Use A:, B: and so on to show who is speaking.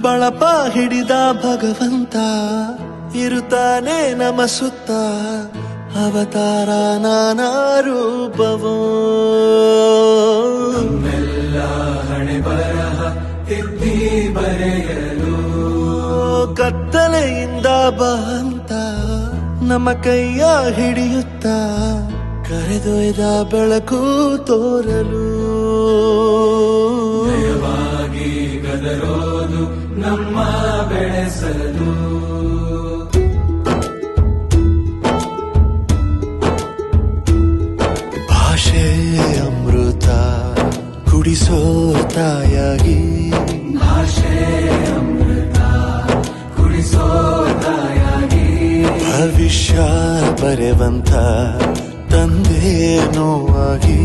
A: ಬಳಪ ಹಿಡಿದ ಭಗವಂತ ಇರುತ್ತಾನೆ ನಮ ಸುತ್ತ, ಅವತಾರ ನಾನಾ ರೂಪವೋ.
B: ನಮ್ಮೆಲ್ಲ ಹಣೆ ಬರಹ ತಿದ್ದಿ ಬರೆಯಲು
A: ಕತ್ತಲೆಯಿಂದ ಬಂತ ನಮ್ಮ ಕೈಯ ಹಿಡಿಯುತ್ತ, ಕರೆದೊಯ್ದ ಬೆಳಕು ತೋರಲು.
B: ನಯವಾಗಿ ಗದರೋದು ನಮ್ಮ ಬೆಳೆಸಲು.
A: ಭಾಷೆ ಅಮೃತ ಕುಡಿಸೋ ತಾಯಾಗಿ,
B: ಭಾಷೆ ಅಮೃತ ಕುಡಿಸೋ ತಾಯಾಗಿ,
A: ಭವಿಷ್ಯ ಬರೆವಂತ ತಂದೇನೋ ಆಗಿ.